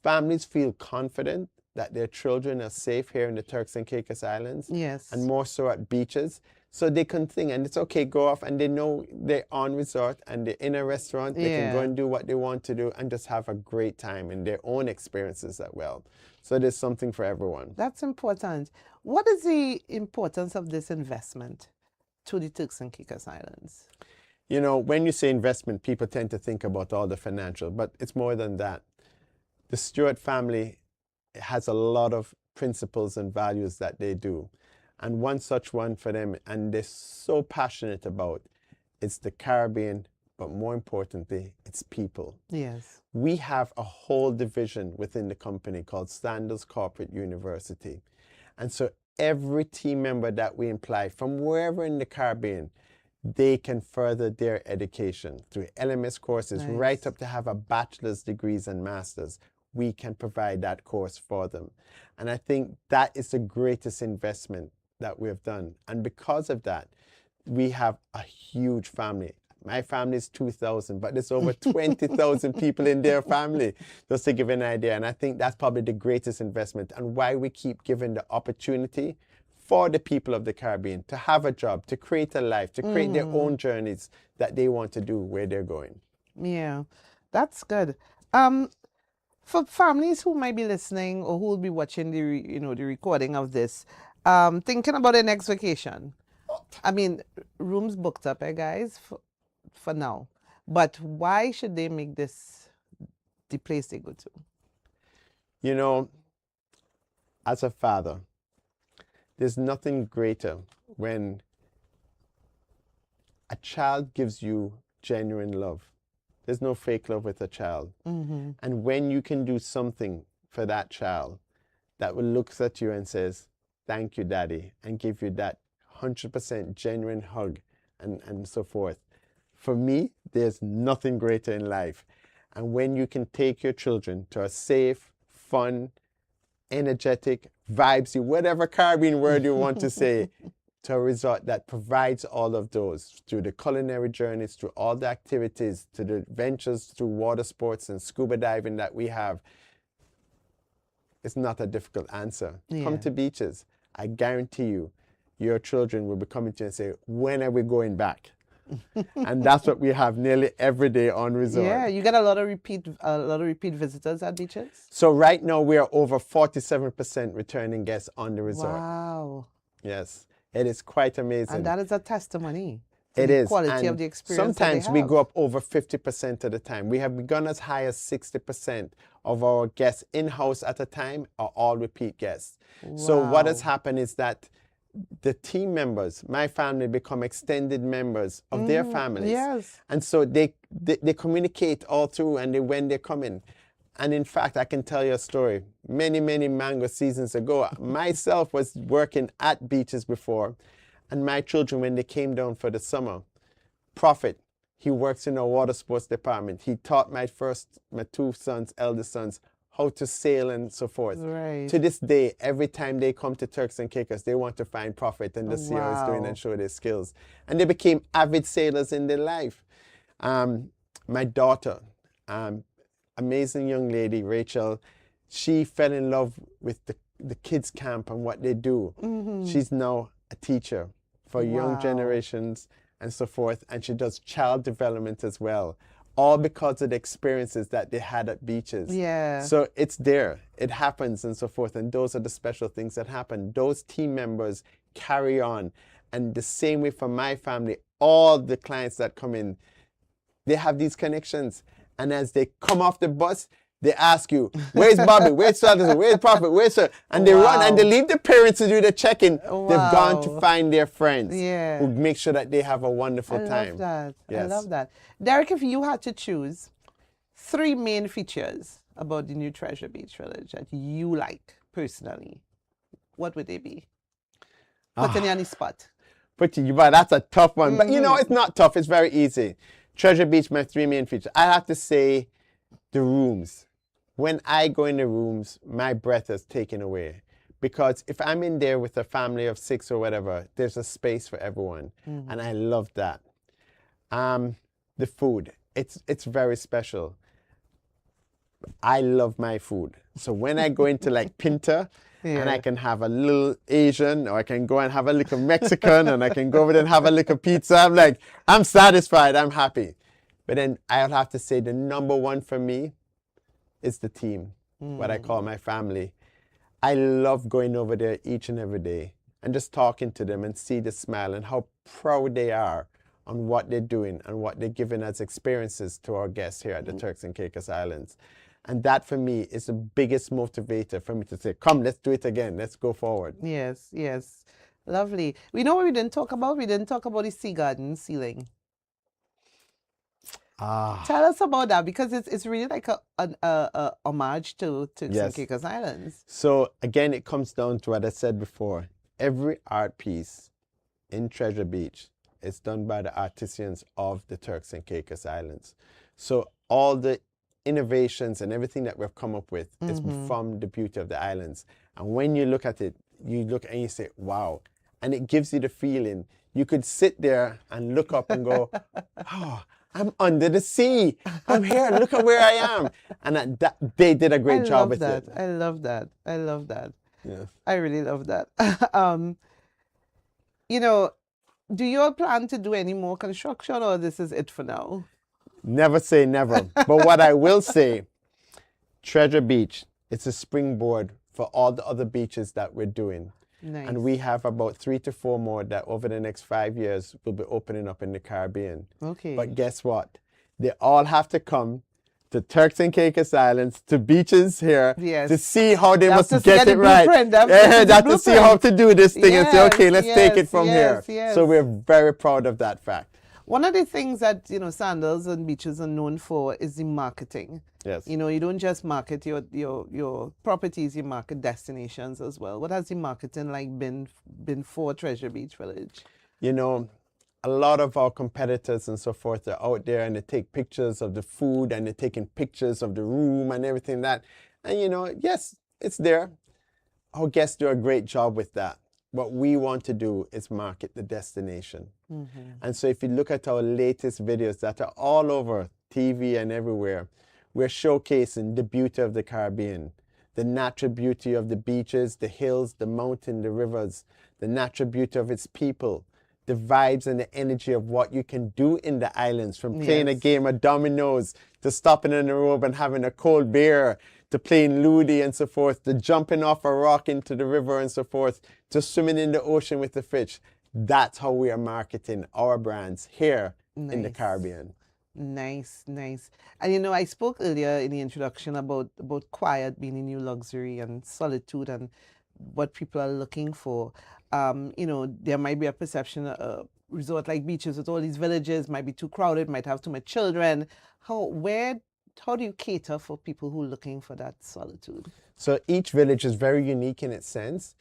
families feel confident that their children are safe here in the Turks and Caicos Islands. Yes. And more so at beaches. So they can think, and it's okay, go off, and they know they're on resort and they're in a restaurant. They can go and do what they want to do and just have a great time in their own experiences as well. So there's something for everyone. That's important. What is the importance of this investment to the Turks and Caicos Islands? When you say investment, people tend to think about all the financial, but it's more than that. The Stewart family has a lot of principles and values that they do. And one such one for them, and they're so passionate about, it's the Caribbean, but more importantly, it's people. Yes. We have a whole division within the company called Standards Corporate University. And so every team member that we employ from wherever in the Caribbean, they can further their education through LMS courses, right up to have a bachelor's degrees and master's. We can provide that course for them. And I think that is the greatest investment that we have done. And because of that, we have a huge family. My family is 2,000, but there's over 20,000 people in their family, just to give an idea. And I think that's probably the greatest investment and why we keep giving the opportunity for the people of the Caribbean to have a job, to create a life, to create their own journeys that they want to do where they're going. Yeah, that's good. For families who might be listening or who will be watching the recording of this, thinking about their next vacation. I mean, rooms booked up, guys, for now. But why should they make this the place they go to? As a father, there's nothing greater when a child gives you genuine love. There's no fake love with a child. And when you can do something for that child that will look at you and says, thank you, Daddy, and give you that 100% genuine hug and so forth. For me, there's nothing greater in life. And when you can take your children to a safe, fun, energetic, vibesy, whatever Caribbean word you want to say, to a resort that provides all of those through the culinary journeys, through all the activities, to the adventures through water sports and scuba diving that we have. It's not a difficult answer. Come to Beaches. I guarantee you, your children will be coming to you and say, when are we going back? And that's what we have nearly every day on resort. Yeah, you get a lot of repeat visitors at Beaches? So right now we are over 47% returning guests on the resort. Wow. Yes. It is quite amazing. And that is a testimony to the quality of the experience. Sometimes we go up over 50% of the time. We have begun as high as 60% of our guests in-house at a time are all repeat guests. Wow. So what has happened is that the team members, my family, become extended members of their families. Yes. And so they communicate all through and when they come in. And in fact, I can tell you a story. Many, many mango seasons ago, myself was working at Beaches before, and my children, when they came down for the summer, Prophet, he works in our water sports department. He taught my two sons, eldest sons, how to sail and so forth. Right. To this day, every time they come to Turks and Caicos, they want to find Prophet and to see how he's doing and show their skills. And they became avid sailors in their life. My daughter, amazing young lady, Rachel, she fell in love with the kids camp and what they do. She's now a teacher for young generations and so forth, and she does child development as well, all because of the experiences that they had at Beaches. Yeah. So it's there, it happens and so forth, and those are the special things that happen. Those team members carry on, and the same way for my family, all the clients that come in, they have these connections, and as they come off the bus, they ask you, where's Bobby, where's Sutton, where's Prophet, where's Sir? And they run and they leave the parents to do the check-in. They've gone to find their friends who make sure that they have a wonderful time. I love that. Yes. I love that. Derek, if you had to choose 3 main features about the new Treasure Beach Village that you like personally, what would they be? Putting you on the spot. But that's a tough one. But you know, it's not tough. It's very easy. Treasure Beach, my 3 main features. I have to say the rooms. When I go in the rooms, my breath is taken away. Because if I'm in there with a family of 6 or whatever, there's a space for everyone. And I love that. The food, it's very special. I love my food. So when I go into like Pinta, and I can have a little Asian, or I can go and have a little Mexican, and I can go over there and have a little pizza, I'm like, I'm satisfied, I'm happy. But then I'll have to say the number one for me is the team, what I call my family. I love going over there each and every day and just talking to them and see the smile and how proud they are on what they're doing and what they're giving as experiences to our guests here at the Turks and Caicos Islands. And that for me is the biggest motivator for me to say, come, let's do it again. Let's go forward. Yes, yes. Lovely. We know what we didn't talk about. We didn't talk about the Sea Garden ceiling. Tell us about that, because it's really like a homage to Turks and Caicos Islands. So again, it comes down to what I said before. Every art piece in Treasure Beach is done by the artisans of the Turks and Caicos Islands. So all the innovations and everything that we've come up with is from the beauty of the islands. And when you look at it, you look and you say, wow. And it gives you the feeling. You could sit there and look up and go, oh, I'm under the sea. I'm here. Look at where I am. And they did a great job with it. I love that. I love that. Yes. I really love that. You know, do you all plan to do any more construction, or this is it for now? Never say never. But what I will say, Treasure Beach, it's a springboard for all the other beaches that we're doing. Nice. And we have about 3 to 4 more that over the next 5 years will be opening up in the Caribbean. Okay. But guess what? They all have to come to Turks and Caicos Islands, to Beaches here, to see how they must get it right. They have to see how to do this thing and say, okay, let's take it from here. So we're very proud of that fact. One of the things that, you know, Sandals and Beaches are known for is the marketing. Yes. You know, you don't just market your properties, you market destinations as well. What has the marketing like been for Treasure Beach Village? You know, a lot of our competitors and so forth are out there and they take pictures of the food and they're taking pictures of the room and everything that. And, you know, yes, it's there. Our guests do a great job with that. What we want to do is market the destination. And so if you look at our latest videos that are all over TV and everywhere, we're showcasing the beauty of the Caribbean, the natural beauty of the beaches, the hills, the mountain, the rivers, the natural beauty of its people, the vibes and the energy of what you can do in the islands, from playing a game of dominoes to stopping in a robe and having a cold beer, to playing ludi and so forth, to jumping off a rock into the river and so forth, to swimming in the ocean with the fish. That's how we are marketing our brands here in the Caribbean. Nice, nice. And you know, I spoke earlier in the introduction about quiet being a new luxury and solitude and what people are looking for. You know, there might be a perception a resort like Beaches with all these villages might be too crowded, might have too much children. Where how do you cater for people who are looking for that solitude? So each village is very unique in its sense.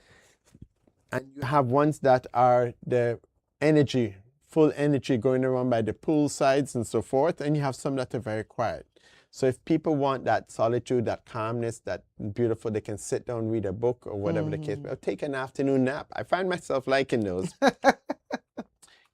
And you have ones that are the energy, full energy going around by the pool sides and so forth. And you have some that are very quiet. So if people want that solitude, that calmness, that beautiful, they can sit down, read a book or whatever the case, or take an afternoon nap. I find myself liking those.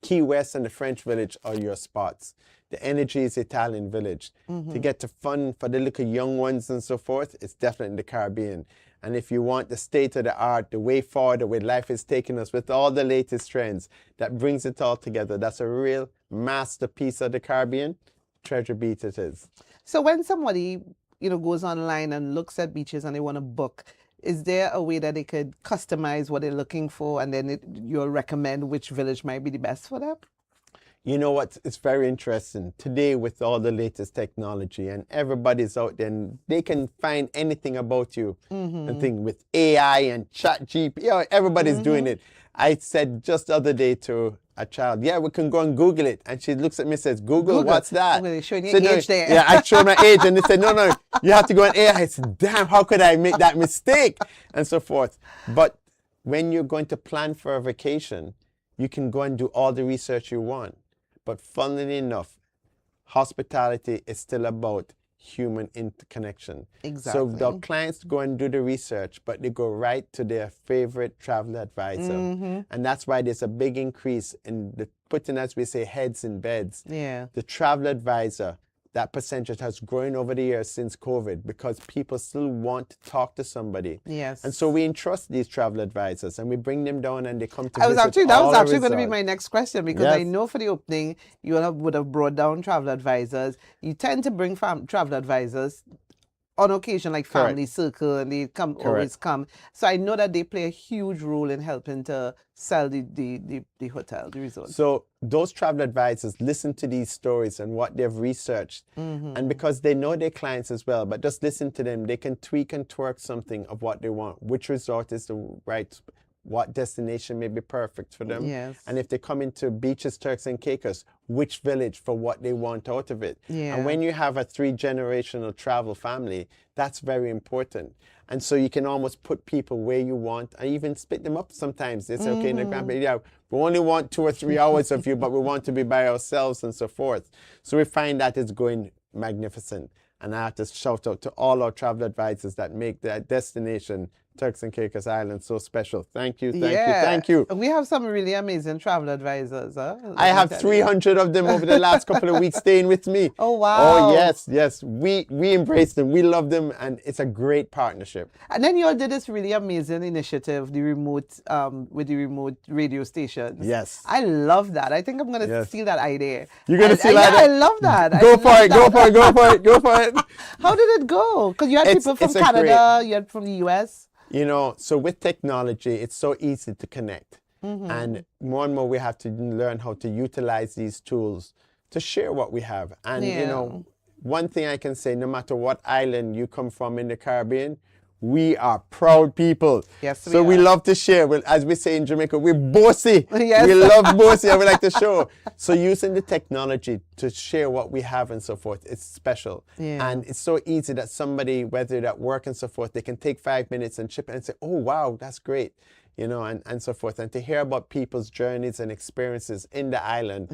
Key West and the French Village are your spots. The energy is Italian Village. To get to fun for the little young ones and so forth, it's definitely the Caribbean. And if you want the state of the art, the way forward, the way life is taking us with all the latest trends, that brings it all together. That's a real masterpiece of the Caribbean. Treasure Beach it is. So when somebody, goes online and looks at beaches and they want to book, is there a way that they could customize what they're looking for and then you'll recommend which village might be the best for them? You know what? It's very interesting. Today, with all the latest technology and everybody's out there, and they can find anything about you. And thing with AI and ChatGPT, everybody's doing it. I said just the other day to a child, yeah, we can go and Google it. And she looks at me and says, Google. What's that? Well, showing your age there. Yeah, I showed my age. And they said, no, you have to go on AI. I said, damn, how could I make that mistake? And so forth. But when you're going to plan for a vacation, you can go and do all the research you want. But funnily enough, hospitality is still about human interconnection. Exactly. So the clients go and do the research, but they go right to their favorite travel advisor. And that's why there's a big increase in the putting, as we say, heads in beds. Yeah. The travel advisor, that percentage has grown over the years since COVID because people still want to talk to somebody. Yes. And so we entrust these travel advisors and we bring them down and they come to that was actually going to be resorts. my next question because I know for the opening you would have brought down travel advisors. You tend to bring travel advisors on occasion, like family circle, and they always come. So I know that they play a huge role in helping to sell the hotel, the resort. So those travel advisors listen to these stories and what they've researched. And because they know their clients as well, but just listen to them, they can tweak and twerk something of what they want. Which resort is the right, what destination may be perfect for them. Yes. And if they come into Beaches, Turks and Caicos, which village for what they want out of it. Yeah. And when you have a 3-generational travel family, that's very important. And so you can almost put people where you want and even split them up sometimes. They say, okay, in the grandparents, yeah, we only want 2 or 3 hours of you, but we want to be by ourselves and so forth. So we find that it's going magnificent. And I have to shout out to all our travel advisors that make that destination, Turks and Caicos Island, so special. Thank you, thank you. We have some really amazing travel advisors. I have 300 of them over the last couple of weeks staying with me. Oh, wow. Oh, yes. We embrace them. We love them. And it's a great partnership. And then you all did this really amazing initiative, the remote, with the remote radio stations. Yes. I love that. I think I'm going to steal that idea. You're going to steal that? I love that. Go for it. How did it go? Because you had people from Canada, you had from the US. So with technology, it's so easy to connect. And more we have to learn how to utilize these tools to share what we have. And, one thing I can say, no matter what island you come from in the Caribbean, we are proud people. Yes, so we love to share. Well, as we say in Jamaica, we're bossy. Yes. We love bossy and we like to show. So using the technology to share what we have and so forth, it's special. Yeah. And it's so easy that somebody, whether they're at work and so forth, they can take 5 minutes and chip in and say, oh, wow, that's great. And so forth. And to hear about people's journeys and experiences in the island,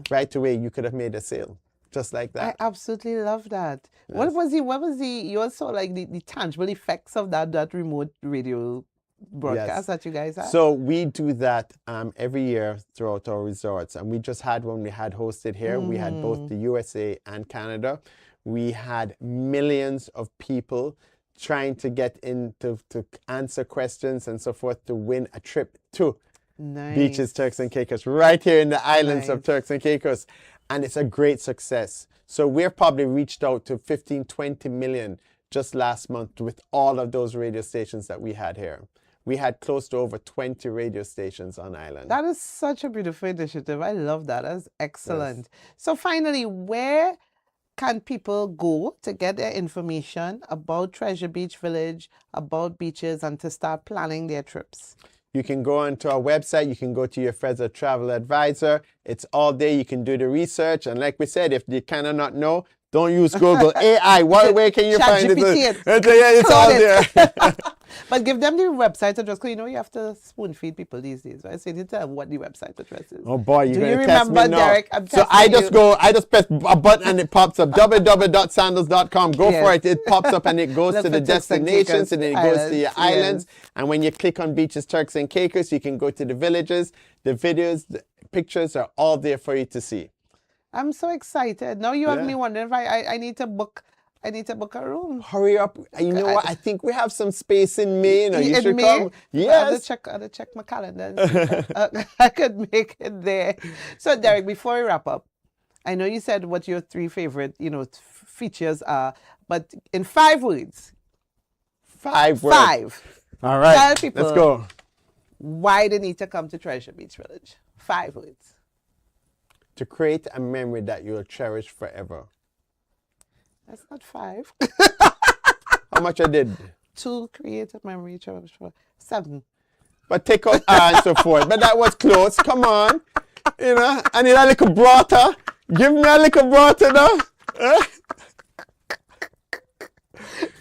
right away, you could have made a sale. Just like that. I absolutely love that. Yes. What was you also like the tangible effects of that remote radio broadcast that you guys had? So we do that every year throughout our resorts. And we just had one we had hosted here. We had both the USA and Canada. We had millions of people trying to get in to answer questions and so forth to win a trip to Beaches, Turks and Caicos, right here in the islands of Turks and Caicos. And it's a great success. So we've probably reached out to 15, 20 million just last month with all of those radio stations that we had here. We had close to over 20 radio stations on island. That is such a beautiful initiative. I love that. That's excellent. Yes. So finally, where can people go to get their information about Treasure Beach Village, about beaches, and to start planning their trips? You can go onto our website. You can go to your Fred's Travel Advisor. It's all there. You can do the research. And like we said, if you cannot know, Don't use Google. AI, where can you find it? It's all there. But give them the website address, because you know you have to spoon feed people these days, right? So you need to tell them what the website address is. Oh boy, you're going to test me remember, now. Derek? So I just press a button and it pops up. www.sandals.com. Go for it. It pops up and it goes to the destinations and then it goes to your islands. And when you click on Beaches Turks and Caicos, you can go to the villages. The videos, the pictures are all there for you to see. I'm so excited. Now you have me wondering if I need to book. I need to book a room. Hurry up. You know what? I think we have some space in May. You should May? come. Yes. I have to check my calendar. I could make it there. So, Derek, before we wrap up, I know you said what your 3 favorite, features are, but in 5 words. 5 words. 5. All right. Tell people let's go. Why they need to come to Treasure Beach Village. 5 words. To create a memory that you'll cherish forever. That's not 5. How much I did? To create a memory, 7. But take out and so forth. But that was close. Come on. I need a little broader. Give me a little broader now.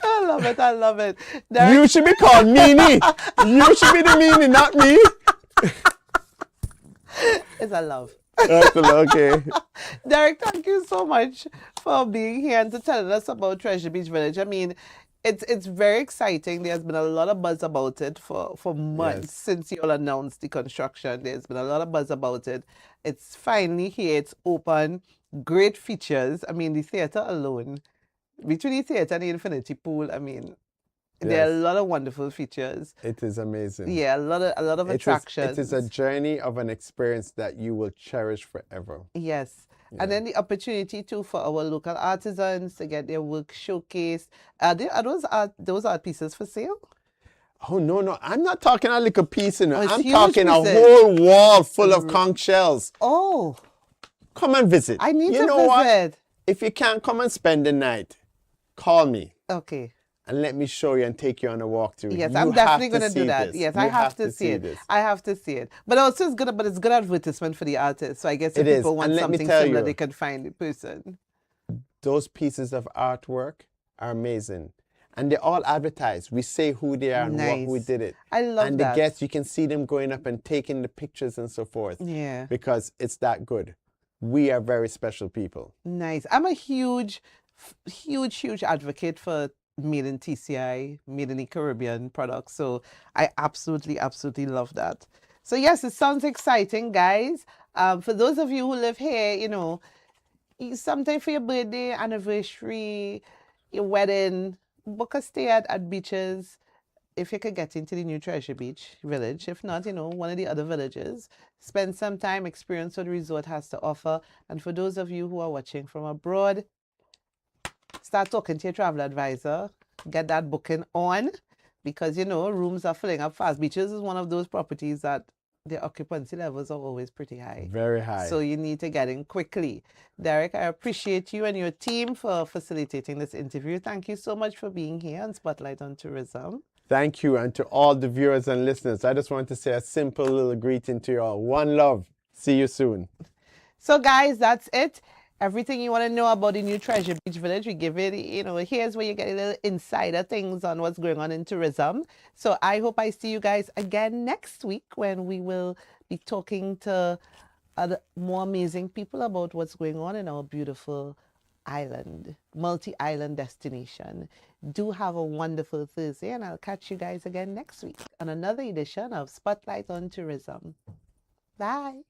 I love it. I love it. You should be called Meany. You should be the Meany, not me. It's a love. Okay. Derek, thank you so much for being here and to telling us about Treasure Beach Village. I mean, it's very exciting. There's been a lot of buzz about it for months since you all announced the construction. There's been a lot of buzz about it. It's finally here. It's open. Great features. I mean, the theater alone, between the theater and the infinity pool, I mean, there are a lot of wonderful features. It is amazing. Yeah, a lot of attractions. It is a journey of an experience that you will cherish forever. Yes. Yeah. And then the opportunity too for our local artisans to get their work showcased. Are those art pieces for sale? Oh no, I'm not talking a little piece in it. I'm pieces. talking a whole wall full of conch shells. Oh. Come and visit. I need to visit. What? If you can't come and spend the night, call me. Okay. And let me show you and take you on a walkthrough. Yes, I'm definitely going to do that. Yes, I have to see it. I have to see it. But also it's good advertisement for the artist. So I guess if people want something similar, they can find the person. Those pieces of artwork are amazing. And they're all advertised. We say who they are and what we did it. I love that. And the guests, you can see them going up and taking the pictures and so forth. Yeah. Because it's that good. We are very special people. Nice. I'm a huge advocate for made in TCI, made in the Caribbean products. So I absolutely love that. So yes, it sounds exciting, guys. For those of you who live here, sometime for your birthday, anniversary, your wedding, book a stay at Beaches. If you could get into the new Treasure Beach Village. If not, one of the other villages. Spend some time, experience what the resort has to offer. And for those of you who are watching from abroad, start talking to your travel advisor. Get that booking on, because rooms are filling up fast. Beaches is one of those properties that the occupancy levels are always pretty high. Very high. So you need to get in quickly. Derek, I appreciate you and your team for facilitating this interview. Thank you so much for being here on Spotlight on Tourism. Thank you. And to all the viewers and listeners, I just want to say a simple little greeting to you all. One love. See you soon. So guys, that's it. Everything you want to know about the new Treasure Beach Village, we give it, here's where you get a little insider things on what's going on in tourism. So I hope I see you guys again next week when we will be talking to other more amazing people about what's going on in our beautiful island, multi-island destination. Do have a wonderful Thursday, and I'll catch you guys again next week on another edition of Spotlight on Tourism. Bye.